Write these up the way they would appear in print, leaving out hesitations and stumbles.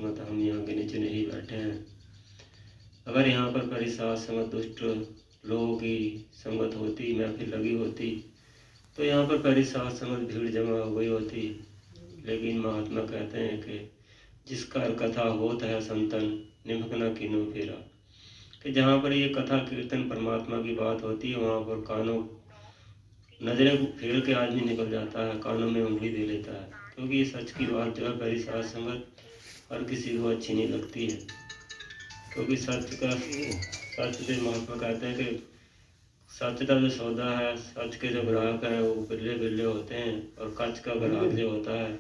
संगत हम यहाँ गिने चुने ही बैठे हैं। अगर यहाँ पर परी साध संगत दुष्ट लोगों की संगत होती, महफिल लगी होती, तो यहाँ पर परी साध संगत भीड़ जमा हो गई होती। लेकिन महात्मा कहते हैं कि जिसका कथा होत है संतन निमक न कीनो फेरा, कि जहाँ पर ये कथा कीर्तन परमात्मा की बात होती है वहाँ पर कानों नजरें फेर के आदमी निकल जाता है, कानों में उंगली दे लेता है, क्योंकि ये सच की बात जो है पहली साध संगत हर किसी को अच्छी नहीं लगती है। क्योंकि सच से महात्मा कहते हैं कि सच का जो सौदा है, सच के जो ग्राहक हैं वो बिरले बिरले होते हैं, और कच का ग्राहक जो होता है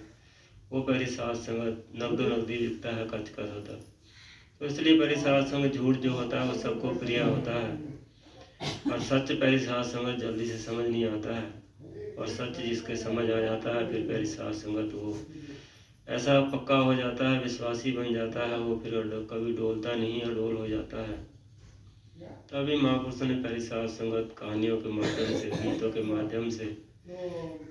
वो पहली साध संगत नगदो नगदी बिकता है कच का सौदा। तो इसलिए पहली साध संगत झूठ जो होता है वो सबको प्रिय होता है, और सच पहली साध संगत जल्दी से समझ नहीं आता है, और सच जिसके समझ आ जाता है फिर पहली साध संगत वो ऐसा पक्का हो जाता है, विश्वासी बन जाता है, वो फिर कभी डोलता नहीं, अडोल हो जाता है। तभी महापुरुषों ने पहली साध संगत कहानियों के माध्यम से, गीतों के माध्यम से,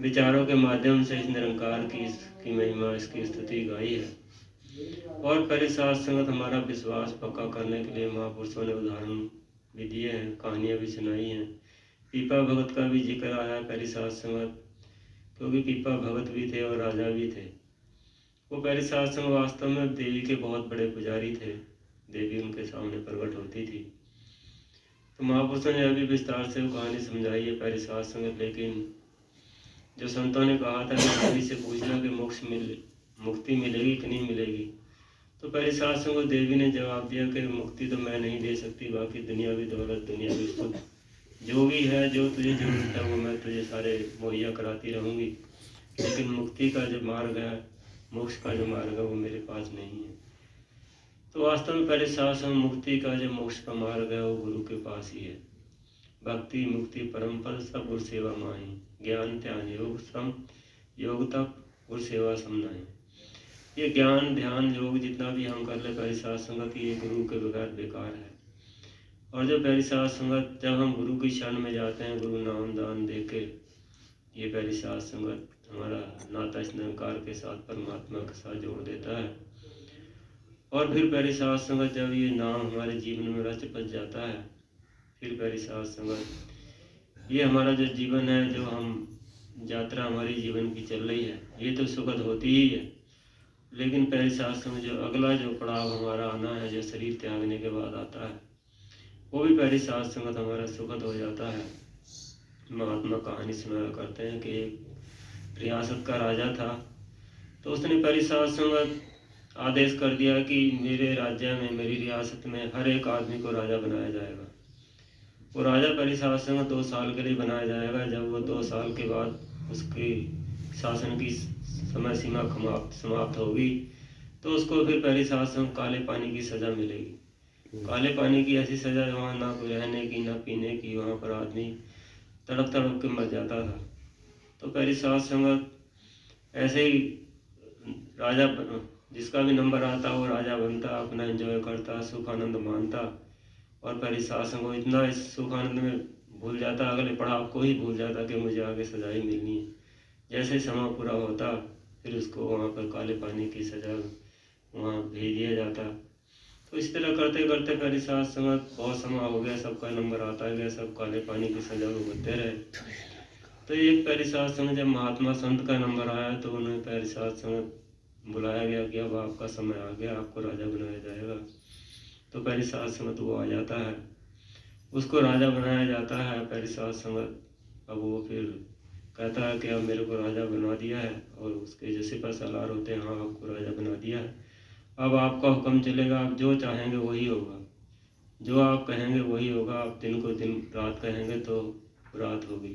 विचारों के माध्यम से इस निरंकार की महिमा, इसकी स्तुति गाई है। और पहली साध संगत हमारा विश्वास पक्का करने के लिए महापुरुषों ने उदाहरण भी दिए हैं, कहानियाँ भी सुनाई हैं। पीपा भगत का भी जिक्र आया है पहली साध संगत, क्योंकि पीपा भगत भी थे और राजा भी थे। वो पहली साध संगत वास्तव में देवी के बहुत बड़े पुजारी थे, देवी उनके सामने प्रकट होती थी। तो महापुरुषों ने अभी विस्तार से वो कहानी समझाई है पहली साध संगत। लेकिन जो संतों ने कहा था कि देवी से पूछना कि मुक्ति मिलेगी कि नहीं मिलेगी, तो पहली साध संगत देवी ने जवाब दिया कि मुक्ति तो मैं नहीं दे सकती, बाकी दुनियावी दौलत, दुनियावी सुख जो भी है, जो तुझे जरूरत है वो मैं तुझे सारे मुहैया कराती रहूँगी, लेकिन मुक्ति का जो मार्ग है, मोक्ष का जो मार्ग है वो मेरे पास नहीं है। तो वास्तव में पहले साध संगत मुक्ति का जो मोक्ष का मार्ग है वो गुरु के पास ही है। भक्ति मुक्ति परम पद सब गुरु सेवा माही, ज्ञान ध्यान योग सम योग तप गुरु सेवा समनाही। ये ज्ञान ध्यान योग जितना भी हम कर ले पहली साध संगत, ये गुरु के बगैर बेकार है। और जब पहली साध संगत, जब हम गुरु की शरण में जाते हैं, गुरु नाम दान दे के, ये पहली साध संगत हमारा नाता इस निरंकार के साथ, परमात्मा के साथ जोड़ देता है। और फिर पहली साध संगत जब ये नाम हमारे जीवन में रच बच जाता है, फिर पहली साध संगत ये हमारा जो जीवन है, जो हम यात्रा हमारी जीवन की चल रही है, ये तो सुखद होती ही है। लेकिन पहली साध संगत जो अगला जो पड़ाव हमारा आना है, जो शरीर त्यागने के बाद आता है, वो भी पहली साध संगत हमारा सुखद हो जाता है। महात्मा कहानी सुनाया करते हैं कि एक रियासत का राजा था, तो उसने पहली साध संगत आदेश कर दिया कि मेरे राज्य में, मेरी रियासत में हर एक आदमी को राजा बनाया जाएगा। वो राजा पहली साध संगत 2 साल के लिए बनाया जाएगा। जब वो 2 साल के बाद उसकी शासन की समय सीमा समाप्त होगी, तो उसको फिर पहली साध संगत काले पानी की सजा मिलेगी। काले पानी की ऐसी सजा वहाँ ना कोई रहने की, ना पीने की, वहाँ पर आदमी तड़प तड़प के मर जाता था। तो पहली साध संगत ऐसे ही राजा, जिसका भी नंबर आता वो राजा बनता, अपना एंजॉय करता, सुख आनंद मानता, और पहली साध संगत इतना इस सुख आनंद में भूल जाता, अगले पड़ाव को ही भूल जाता कि मुझे आगे सजा ही मिलनी है। जैसे समय पूरा होता फिर उसको वहाँ पर काले पानी की सजा वहाँ भेज दिया जाता। तो इस तरह करते करते पहली साध संगत बहुत समय हो गया, सबका नंबर आता गया, सब काले पानी की सजा को भरते रहे। तो एक पहली साध संगत जब महात्मा संत का नंबर आया, तो उन्हें पहली साध संगत बुलाया गया कि अब आपका समय आ गया, आपको राजा बनाया जाएगा। तो पहली साध संगत वो आ जाता है, उसको राजा बनाया जाता है पहली साध संगत। अब वो फिर कहता है कि अब मेरे को राजा बना दिया है, और उसके जो सिपह सालार होते हैं, हाँ आपको राजा बना दिया है, अब आपका हुक्म चलेगा, आप जो चाहेंगे वही होगा, जो आप कहेंगे वही होगा, आप दिन को दिन, रात कहेंगे तो रात होगी।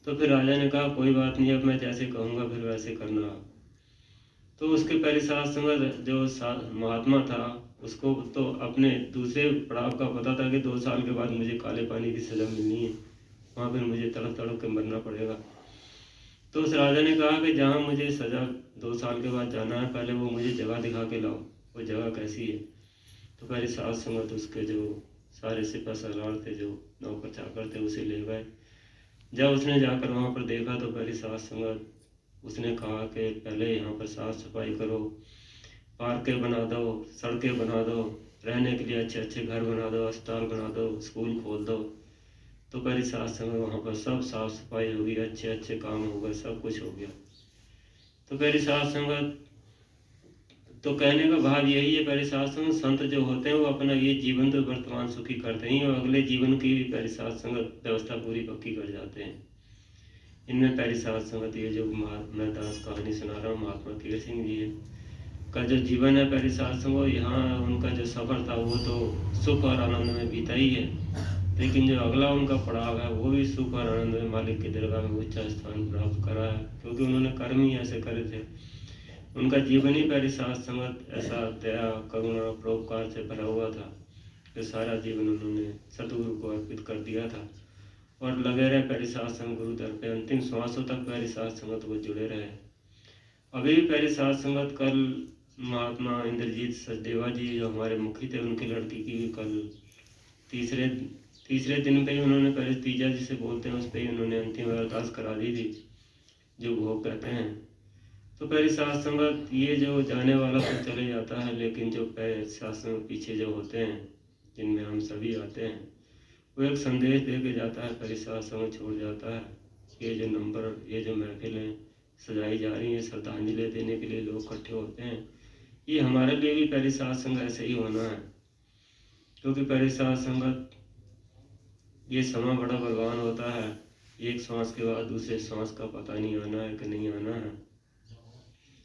तो फिर राजा ने कहा कोई बात नहीं, अब मैं जैसे कहूँगा फिर वैसे करना आप। तो उसके पहले साध संगत जो महात्मा था, उसको तो अपने दूसरे पड़ाव का पता था कि 2 साल के बाद मुझे काले पानी की सजा मिलनी है, वहाँ फिर मुझे तड़प तड़प के मरना पड़ेगा। तो उस राजा ने कहा कि जहाँ मुझे सजा 2 साल के बाद जाना है, पहले वो मुझे जगह दिखा के लाओ, वो जगह कैसी है। तो पहले साध संगत उसके जो सारे सिपह सालार थे, जो नौकर चाकर थे, उसे ले गए। जब उसने जाकर वहाँ पर देखा, तो पहली साध संगत उसने कहा कि पहले यहाँ पर साफ सफाई करो, पार्कें बना दो, सड़कें बना दो, रहने के लिए अच्छे अच्छे घर बना दो, अस्पताल बना दो, स्कूल खोल दो। तो पहली सात संगत वहाँ पर सब साफ सफाई होगी, अच्छे अच्छे काम हो गए, सब कुछ हो गया। तो पहली सात संगत तो कहने का भाव यही है, पहली सात संगत संत जो होते हैं वो अपना ये जीवन तो वर्तमान सुखी करते हैं और अगले जीवन की भी पहली सात संगत व्यवस्था पूरी पक्की कर जाते हैं। इनमें पहली सात संगत ये जो मैं दास कहानी सुना रहा हूँ महात्मा तीर सिंह जी का जो जीवन है पहली सात संगत, यहाँ उनका जो सफ़र था वो तो सुख और आनंद में बीता ही है, लेकिन जो अगला उनका पड़ाव है वो भी सुख और आनंद में मालिक की दरगाह में ऊंचा स्थान प्राप्त करा है, क्योंकि उन्होंने कर्म ही ऐसे करे थे। उनका जीवन ही पहली सात संगत ऐसा दया करुणा परोपकार से भरा हुआ था कि सारा जीवन उन्होंने सतगुरु को अर्पित कर दिया था और लगे रहे पहली सात संगत गुरु दर पे, अंतिम श्वासों तक पहली सात संगत वो जुड़े रहे। अभी भी पहली सात संगत कल महात्मा इंद्रजीत सचदेवा जी जो हमारे मुखी थे, उनकी लड़की की भी कल तीसरे दिन पे ही उन्होंने पहले तीजा जिसे बोलते हैं उस पर ही उन्होंने अंतिम अरदास करा दी थी, जो भोग कहते हैं। तो पहली सात संगत ये जो जाने वाला तो चले जाता है, लेकिन जो पहले सात संगत पीछे जो होते हैं जिनमें हम सभी आते हैं, वो एक संदेश दे के जाता है, पहली सात संगत छोड़ जाता है। ये जो नंबर, ये जो महफिलें सजाई जा रही हैं, श्रद्धांजलि देने के लिए लोग इकट्ठे होते हैं, ये हमारे लिए भी पहली सात संगत ऐसे ही होना है, क्योंकि पहली सात संगत ये समय बड़ा बलवान होता है, एक सांस के बाद दूसरे सांस का पता नहीं आना है कि नहीं आना है।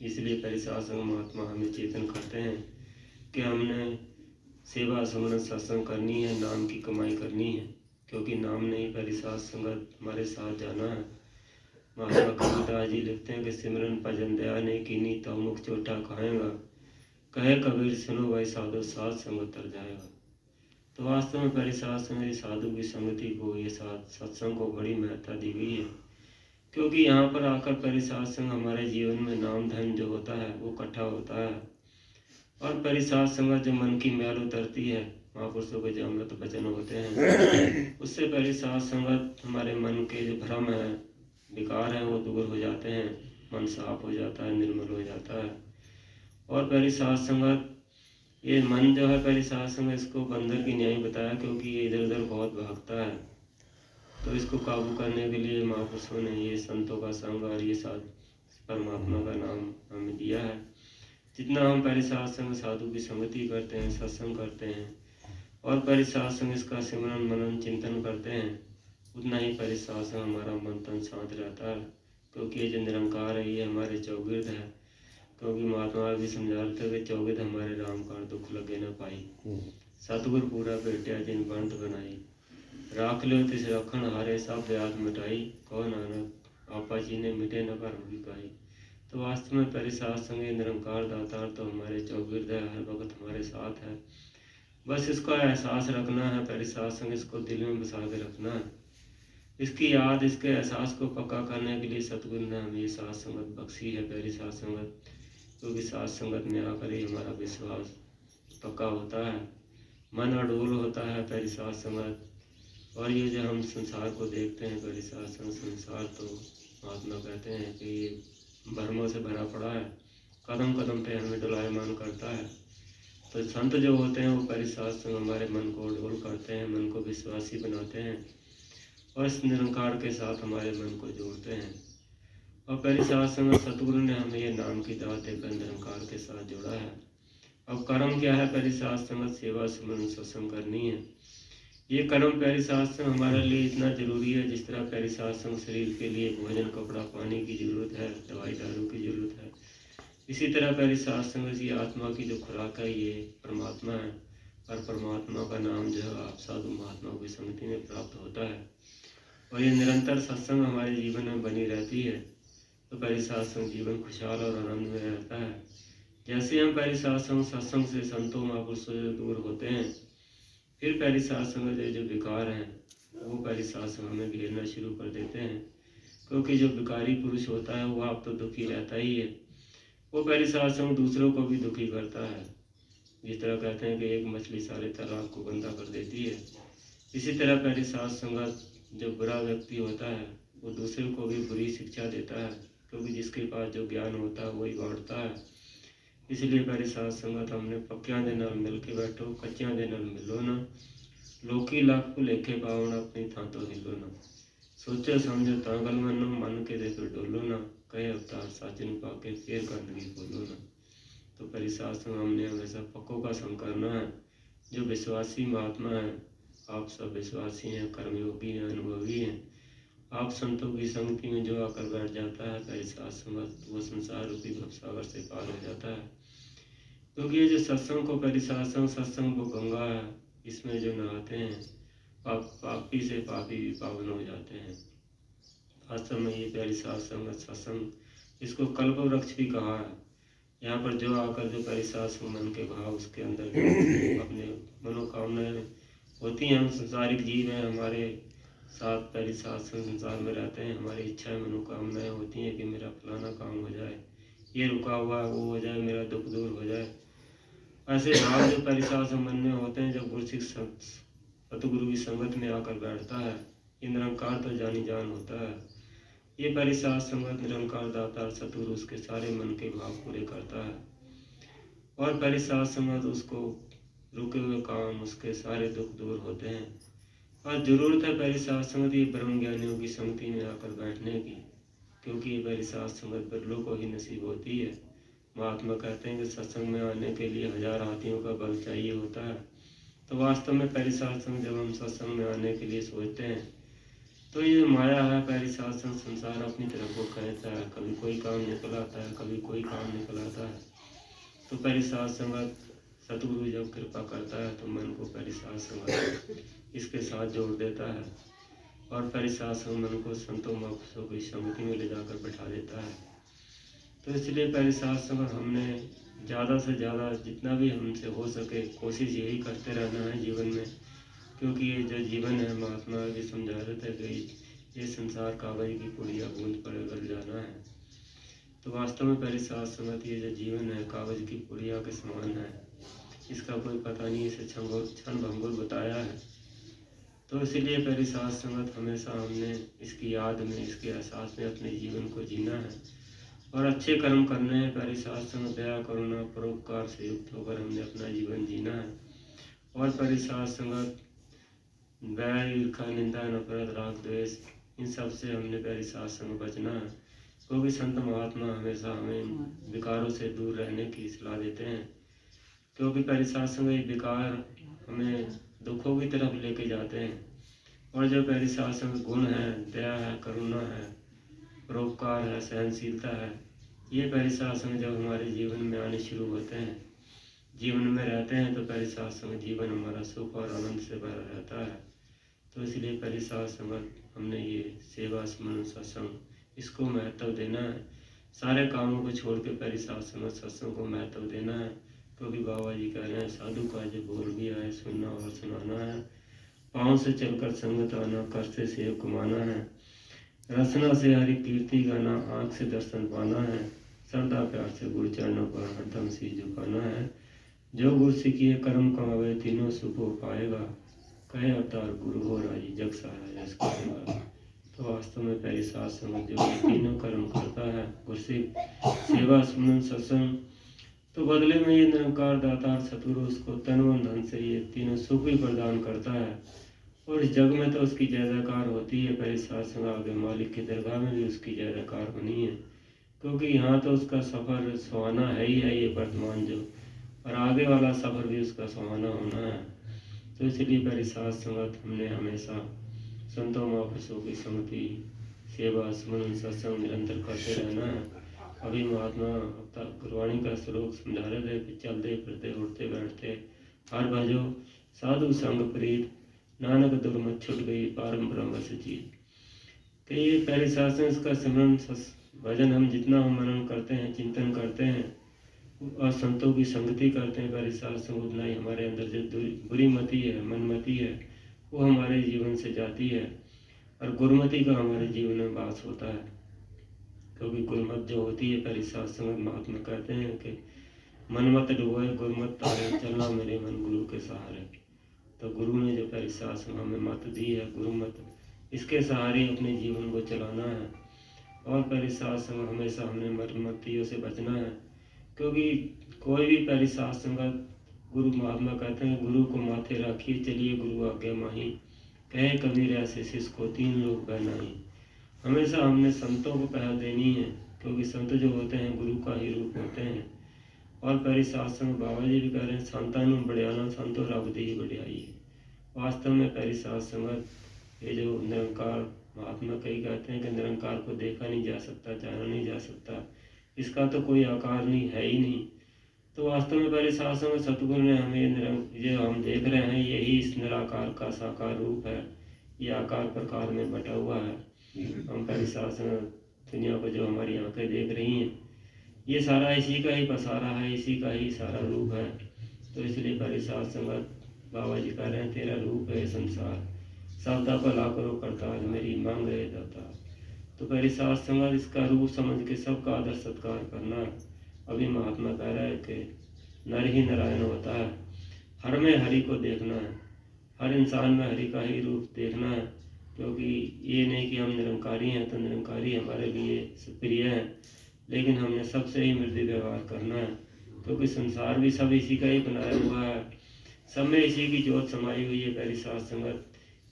इसलिए पहली सात संगत महात्मा हमें चेतन करते हैं कि हमने सेवा सुमरन सत्संग करनी है, नाम की कमाई करनी है, क्योंकि नाम नहीं पहली सात संगत हमारे साथ जाना है। महात्मा कबीरदास जी लिखते हैं कि सिमरन भजन दया ने कीनी तो मुख चोटा खाएगा, कहे कबीर सुनो भाई साधु सात संगत तर जाएगा। तो वास्तव में पहली सात संगत साधु की संगति को, ये सत्संग को बड़ी महत्ता दी गई है, क्योंकि यहाँ पर आकर पहली सात संगत हमारे जीवन में नाम धन जो होता है वो इकट्ठा होता है, और पहली सात संगत जो मन की मैल उतरती है, महापुरुषों के जो अमृत वचन होते हैं, उससे पहली सात संगत हमारे मन के जो भ्रम है, विकार है, वो दूर हो जाते हैं, मन साफ हो जाता है, निर्मल हो जाता है। और पहली सात संगत ये मन जो है पहली सात संगत इसको बंदर की न्याय बताया, क्योंकि ये इधर उधर बहुत भागता है, तो इसको काबू करने के लिए महापुरुषों ने ये संतों का संग और ये परमात्मा का नाम हमें दिया है। जितना हम पहली सात संगत साधु की संगति करते हैं, सत्संग करते हैं और पहली सात संगत इसका सिमरन मनन चिंतन करते हैं, उतना ही पहली सात संगत हमारा मन तन शांत रहता है, क्योंकि ये जो निरंकार है ये हमारे चौगिर्द है। क्योंकि महात्मा भी समझाते कि चौगिर्द हमारे राम का दुख लगे न पाई, सतगुर पूरा भेटिया जिन बंद बनाई, राख लो तिस रखन हारे सब व्याध मिटाई, कहो नानक आपा जी ने मिटे न कर होगी काई। तो वास्तव में पहली सात संगत निरंकार दातार तो हमारे चौगिर्द है, हर वक्त हमारे साथ है, बस इसका एहसास रखना है। पहली सात संगत इसको दिल में बसा के रखना है, इसकी याद, इसके एहसास को पक्का करने के लिए सतगुरु ने हमें ये सात संगत बख्शी है, पहली सात संगत, क्योंकि सात संगत में आकर ही हमारा विश्वास पक्का होता है, मन अडोल होता है पहली सात संगत। और ये जो हम संसार को देखते हैं पहली सात संगत, संसार तो महात्मा कहते हैं कि ये भ्रमों से भरा पड़ा है, कदम कदम पे हमें डोलायमान करता है। तो संत जो होते हैं वो पहली सात संगत हमारे मन को डोल करते हैं, मन को विश्वासी बनाते हैं और इस निरंकार के साथ हमारे मन को जोड़ते हैं। और पहली सात संगत सतगुरु ने हमें ये नाम की दात देकर निरंकार के साथ जोड़ा है। अब कर्म क्या है? पहली सात संगत सेवा सुमरन सत्संग करनी है। ये कर्म पहली सात संगत हमारे लिए इतना जरूरी है, जिस तरह पहली सात संगत शरीर के लिए भोजन कपड़ा पानी की जरूरत है, दवाई दारू की जरूरत है, इसी तरह पहली सात संगत ये आत्मा की जो खुराक है ये परमात्मा है। और परमात्मा का नाम जो है आप साधु महात्माओं की संगति में प्राप्त होता है और ये निरंतर सत्संग हमारे जीवन में बनी रहती है। तो पहली सात संगत जीवन खुशहाल और आनंद में रहता है। जैसे हम पहली सात संगत सत्संग से संतों महापुरुषों से दूर होते हैं, फिर पहली सात संगत जो विकार हैं वो पहली सात संगत हमें घेरना शुरू कर देते हैं, क्योंकि जो विकारी पुरुष होता है वो आप तो दुखी रहता ही है, वो पहली सात संगत दूसरों को भी दुखी करता है। जिस तरह कहते हैं कि एक मछली सारे तालाब को गंदा कर देती है, इसी तरह पहली सात संगत जो बुरा व्यक्ति होता है वो दूसरे को भी बुरी शिक्षा देता है, क्योंकि जिसके पास जो ज्ञान होता है वही बांटता है। इसलिए प्यारी साध संगत हमने पक्कियां दे नाल मिल के बैठो, कच्चियां दे नाल मिलो ना। लोकी लख भुलेखे पावन अपनी थां तो हिलो ना। सोचो समझो तां गल मनो, मन के दे फिर डोलो ना। कहे अवतार सच न पाके फिर गंदगी खोलो ना। तो प्यारी साध संगत हमने हमेशा पक्कों का संग करना है। जो विश्वासी महात्मा है, आप सब विश्वासी हैं, कर्मयोगी हैं, अनुभवी हैं। आप संतों की संगति में जो आकर बैठ जाता है प्यारी साध संगत, वो संसार रूपी भवसागर से पार हो जाता है। क्योंकि ये जो सत्संग को प्यारी साध संग, सत्संग वो गंगा है, इसमें जो नहाते हैं पापी से पापी भी पावन हो जाते हैं। वास्तव में ये प्यारी साध संगत सत्संग, इसको कल्प वृक्ष भी कहा है। यहाँ पर जो आकर जो प्यारी साध संग मन के भाव उसके अंदर जो अपने मनोकामनाएं होती हैं, हम संसारिक जीव हैं, हमारे साथ प्यारी साध संग संसार में रहते हैं, हमारी इच्छाएं मनोकामनाएं होती हैं कि मेरा फलाना काम हो जाए, ये रुका हुआ है वो हो जाए, मेरा दुख दूर हो जाए। ऐसे भाव जो प्यारी साध संग मन में होते हैं, जब सतगुरु की संगत में आकर बैठता है, ये निरंकार तो जानी जान होता है। ये प्यारी साध संगत निरंकार दातार सतगुरु उसके सारे मन के भाव पूरे करता है। और प्यारी साध संगत उसको रुके हुए काम, उसके सारे दुख दूर होते हैं। और जरूरत है प्यारी साध संगत ये ब्रह्म ज्ञानियों की संगति में आकर बैठने की, क्योंकि ये प्यारी साध संगत बिरलों को ही नसीब होती है। महात्मा कहते हैं कि सत्संग में आने के लिए 1000 हाथियों का बल चाहिए होता है। तो वास्तव में प्यारी साध संग जब हम सत्संग में आने के लिए सोचते हैं, तो ये माया है प्यारी साध संग, संसार अपनी तरफ को कहता है, कभी कोई काम निकल आता है, कभी कोई काम निकल आता है। तो प्यारी साध संगत सतगुरु जब कृपा करता है तो मन को प्यारी साध संगत इसके साथ जोड़ देता है, और प्यारी साध संग मन को संतों महापुरुषों की संगति में ले जाकर बैठा देता है। तो इसलिए प्यारी साध संगत हमने ज़्यादा से ज़्यादा जितना भी हमसे हो सके कोशिश यही करते रहना है जीवन में, क्योंकि ये जो जीवन है, महात्मा भी समझा रहे थे कि ये संसार कागज की पुड़िया बूंद पर गल जाना है। तो वास्तव में प्यारी साध संगत ये जो जीवन है कागज की पुड़िया के समान है, इसका कोई पता नहीं, इसे क्षण भंगुर बताया है। तो इसीलिए प्यारी साध संगत हमेशा हमने इसकी याद में, इसके एहसास में अपने जीवन को जीना है और अच्छे कर्म करने हैं। प्यारी साध संगत दया करुणा परोपकार से युक्त होकर हमने अपना जीवन जीना है। और प्यारी साध संगत बैर ईर्खा निंदा नफरत राग द्वेष, इन सब से हमने प्यारी साध संग बचना है, क्योंकि संत महात्मा हमेशा हमें विकारों से दूर रहने की सलाह देते हैं। क्योंकि प्यारी साध संग ये विकार हमें दुखों की तरफ लेके जाते हैं, और जो प्यारी साध संग गुण है, दया है, करुणा है, परोपकार है, सहनशीलता है, ये प्यारी साध संग जब हमारे जीवन में आने शुरू होते हैं, जीवन में रहते हैं, तो प्यारी साध संग जीवन हमारा सुख और आनंद से भरा रहता है। तो इसलिए प्यारी साध संगत हमने ये सेवा स्मरण सत्संग इसको महत्व देना है। सारे कामों को छोड़ के प्यारी साध संगत सत्संग को महत्व देना है, क्योंकि बाबा जी कह रहे हैं साधु का जो बोल भी आए सुनना और सुनाना है, पाँव से चलकर संगत आना, कर से सेव कमाना है, रसना से हरि कीर्ति गाना, आँख से दर्शन पाना है, श्रद्धा प्यार से गुरु चरणों पर हरदम शीश झुकाना है। जो गुरु सीखिए कर्म कमावे तीनों सुख हो पाएगा, कहे अवतार गुरु हो राजी जग सहारा जस करेगा। तो वास्तव में प्यारी साध संगत जो तीनों कर्म करता है, गुरु से सेवा सुमन सत्संग, तो बदले में ये निरंकार दातार सतगुरु उसको तन मन धन से ये तीनों सुख भी प्रदान करता है। और इस जग में तो उसकी जय जयकार होती है। प्यारी साध संग आगे मालिक की दरगाह में भी उसकी जय जयकार होनी है, क्योंकि यहाँ तो उसका सफ़र सुहाना है ही है, ये वर्तमान जो, और आगे वाला सफ़र भी उसका सुहाना होना है। तो इसलिए प्यारी साध संगत हमने हमेशा संतों महापुरुषों की संगति, सेवा स्मरण सत्संग निरंतर करते रहना है। अभी महात्मा गुरबाणी का श्लोक समझा रहे थे कि चलते फिरते उठते बैठते हर भजो साधु संग प्रीत, नानक दुर्मत छुट गई पारम ब्रह्म सचित। तो ये प्यारी साध संगत इसका स्मरण भजन हम जितना हम मनन करते हैं, चिंतन करते हैं और संतों की संगति करते हैं, प्यारी साध संगत उतना ही हमारे अंदर जो बुरी मति है, मनमति है, वो हमारे जीवन से जाती है और गुरुमति का हमारे जीवन में वास होता है। क्योंकि गुरुमत जो होती है, प्यारी साध संगत महात्मा कहते हैं कि मनमत डुबोए गुरुमत तारे, चलना मेरे मन गुरु के सहारे। तो गुरु ने जो प्यारी साध संगत हमें मत दी है, गुरुमत, इसके सहारे अपने जीवन को चलाना है। और प्यारी साध संगत हमेशा हमने मनमतियों से बचना है, क्योंकि कोई भी पहली साथ संगत गुरु महात्मा कहते हैं गुरु को माथे रखिए चलिए गुरु आज्ञा माही, कहे कबीर ऐसे शिष्य को 3 लोग बहनाई। हमेशा हमने संतों को पहल देनी है, क्योंकि संत जो होते हैं गुरु का ही रूप होते हैं। और पहली साथ संगत बाबा जी भी कह रहे हैं संतानु बढ़ियाना संतो रब दी बढ़ियाई है। वास्तव में पहली साथ संगत ये जो निरंकार महात्मा कई कहते हैं कि निरंकार को देखा नहीं जा सकता, जाना नहीं जा सकता, इसका तो कोई आकार नहीं है ही नहीं। तो वास्तव में पहले साथ संगत सतगुरु ने हमें जो हम देख रहे हैं यही इस निराकार का साकार रूप है, ये आकार प्रकार में बटा हुआ है। हम पहले साथ संगत दुनिया को जो हमारी आंखें देख रही हैं ये सारा इसी का ही पसारा है, इसी का ही सारा रूप है। तो इसलिए पहले साथ संगत बाबा जी कह रहे हैं तेरा रूप है संसार, सबदा भला करो करतार मेरी मांग रहे दाता। तो पहली साथ संगत इसका रूप समझ के सबका आदर सत्कार करना। अभी महात्मा कह रहा है कि नर ही नारायण होता है, हर में हरि को देखना है, हर इंसान में हरि का ही रूप देखना है। क्योंकि ये नहीं कि हम निरंकारी हैं तो निरंकारी हमारे लिए प्रिय है, लेकिन हमने सबसे ही मृदु व्यवहार करना है, क्योंकि संसार भी सब इसी का ही बनाया हुआ है, सब में इसी की जोत समाई हुई है पहली साथ संगत।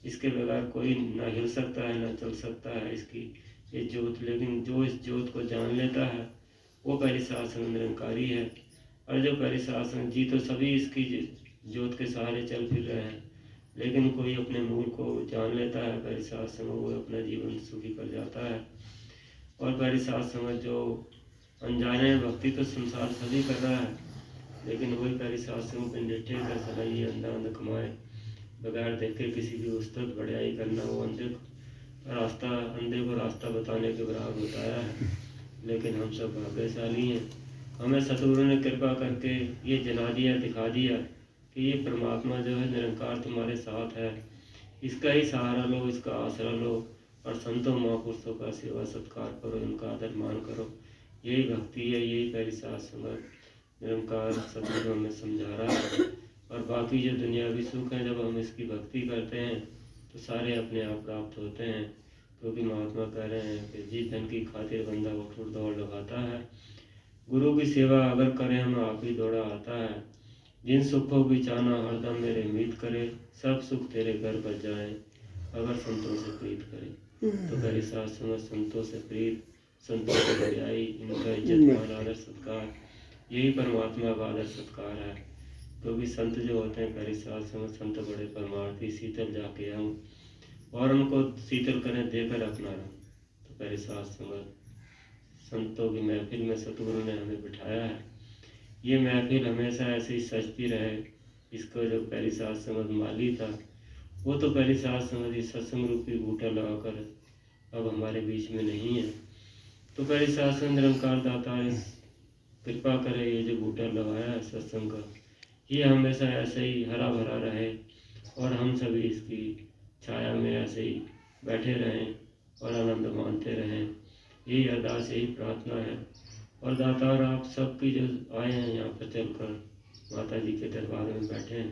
इसके बगैर कोई ना हिल सकता है ना चल सकता है इसकी ये जोत। लेकिन जो इस जोत को जान लेता है वो पहली साथ संगत निरंकारी है। और जो पहली साथ संगत जी तो सभी इसकी जोत के सहारे चल फिर रहे हैं, लेकिन कोई अपने मूल को जान लेता है पहली साथ संगत वो अपना जीवन सुखी कर जाता है। और पहली साथ संगत जो अनजाने भक्ति तो संसार सभी कर रहा है, लेकिन वही पहली साथ संगत निठे कर सलाइए अंधा अंध कमाए, बगैर देखे किसी की उस्तत बढ़ियाई करना वो अंधे को रास्ता बताने के बराबर बताया है। लेकिन हम सब भाग्यशाली हैं, हमें सतगुरु ने कृपा करके ये जना दिया, दिखा दिया कि ये परमात्मा जो है निरंकार तुम्हारे साथ है, इसका ही सहारा लो, इसका आसरा लो और संतों महापुरुषों का सेवा सत्कार करो, इनका आदर मान करो। यही भक्ति है, यही पहली साथ संगत निरंकार सतगुरु हमें समझा रहा है। और बाकी जो दुनियावी सुख है जब हम इसकी भक्ति करते हैं तो सारे अपने आप प्राप्त होते हैं। क्योंकि महात्मा कह रहे हैं कि जिस धन की खातिर बंदा उठ दौड़ लगाता है, गुरु की सेवा अगर करें हम आप ही दौड़ा आता है। जिन सुखों की चाहना हरदम मेरे मीत करे, सब सुख तेरे घर पर जाए अगर संतों से प्रीत करे। तो पहली साथ संगत संतों से प्रीत, संतों की बढ़ियाई, इनका इज्जत मान आदर सत्कार, यही परमात्मा का आदर सत्कार है। क्योंकि संत जो होते हैं पहली साथ संगत संत बड़े परमार्थी, शीतल जाके हम और उनको शीतल करें देकर अपना रंग। तो पहली साथ संगत संतों की महफिल में सतगुरु ने हमें बिठाया है। ये महफिल हमेशा ऐसे ही सजती रहे। इसको जो पहली साथ संगत माली था वो तो पहली साथ संगत सत्संग रूपी बूटा लगाकर अब हमारे बीच में नहीं है। तो पहली साथ संगत निरंकार दाता कृपा करे, ये जो बूटा लगाया है सत्संग का ये हमेशा ऐसे ही हरा भरा रहे और हम सभी इसकी छाया में ऐसे ही बैठे रहें और आनंद मानते रहें। यही अरदास, यही प्रार्थना है। और दातार आप सबकी जो आए हैं यहाँ पर चलकर माता जी के दरबार में बैठे हैं,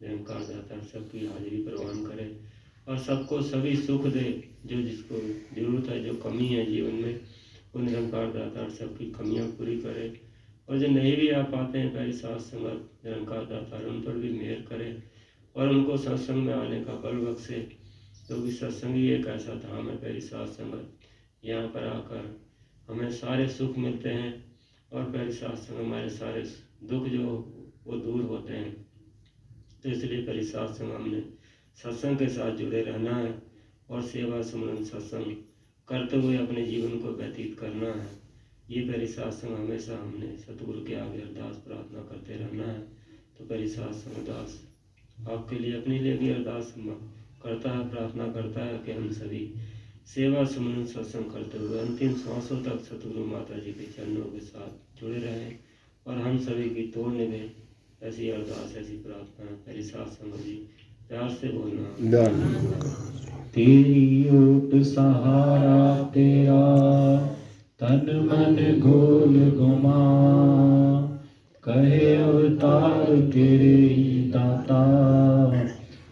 निरंकार दातार सबकी हाजिरी प्रवान करे और सबको सभी सुख दे जो जिसको जरूरत है, जो कमी है जीवन में वो निरंकार दातार सबकी कमियाँ पूरी करे। और जो नहीं भी आ पाते हैं पहली साथ संगत निरंकार दातार उन पर भी मेहर करे और उनको सत्संग में आने का बल बख्शे। क्योंकि सत्संग ही एक ऐसा धाम है पहली साथ संगत, यहाँ पर आकर हमें सारे सुख मिलते हैं और पहली साथ संगत हमारे सारे दुख जो वो दूर होते हैं। तो इसलिए पहली साथ संगत हमने सत्संग के साथ जुड़े रहना है और सेवा सुमरन सत्संग करते हुए अपने जीवन को व्यतीत करना है। ये पहली साथ संगत हमेशा हमने सतगुरु के आगे अरदास प्रार्थना करते रहना है। तो पहली साथ संगत दास आपके लिए अपने लिए भी अरदास करता है, प्रार्थना करता है कि हम सभी सेवा सुमरन सत्संग करते हुए अंतिम सांसों तक सतगुरु माता जी के चरणों के साथ जुड़े रहें और हम सभी की तोड़ निभे। ऐसी अरदास, ऐसी प्रार्थना पहली साथ संगत जी प्यार से बोलना। तेरी ओट सहारा तेरा तन मन गोल गुमा, कहे अवतार तेरे ही दाता,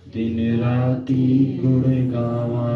दिन राती गुण गावा।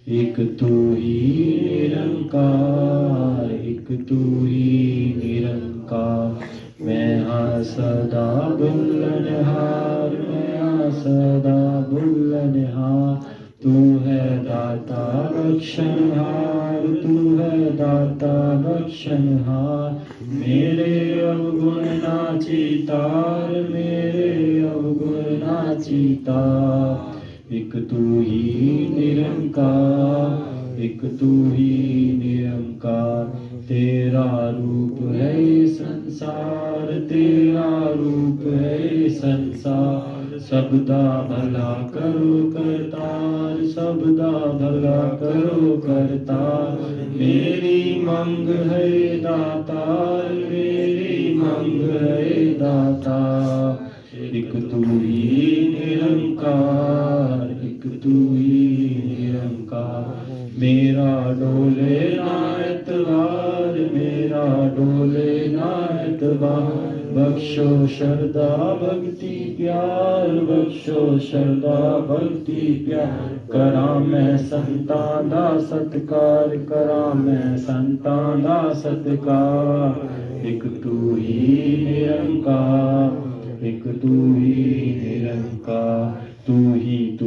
एक तू ही निरंकार, एक तू ही निरंकार, मैं हाँ सदा बुल्लनहार, मैं हाँ सदा बुल्लनहार। तू है दाता बख्शनहार, तू है दाता बख्शनहार। मेरे अवगुण नाचीतार, मेरे अवगुण नाचीतार। एक तू ही निरंकार, एक तू ही निरंकार। तेरा रूप है ये संसार, तेरा रूप है ये संसार। सबदा भला करो करतार, सबदा भला करो करतार। मेरी मंग है दातार, मेरी मंग है दातार। एक तू ही निरंकार, एक तू ही निरंकार। मेरा डोले ना एतबार, मेरा डोले ना एतबार। बख्शो श्रद्धा भक्ति प्यार, बख्शो श्रद्धा भक्ति प्यार। करा मैं संतां दा सत्कार, करा मैं संतां दा सत्कार। एक तू ही निरंकार, एक तू ही निरंकार। तू ही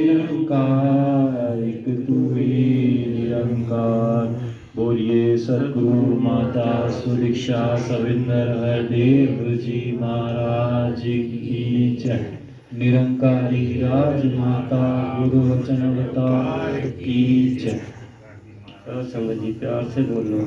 निरंकार, एक तू ही निरंकार। बोलिए सद्गुरु माता सुदीक्षा सविंदर हरदेव जी महाराज की जय। निरंकारी राज माता गुरु वचन अवतार की जय। और संगत जी प्यार से बोलना।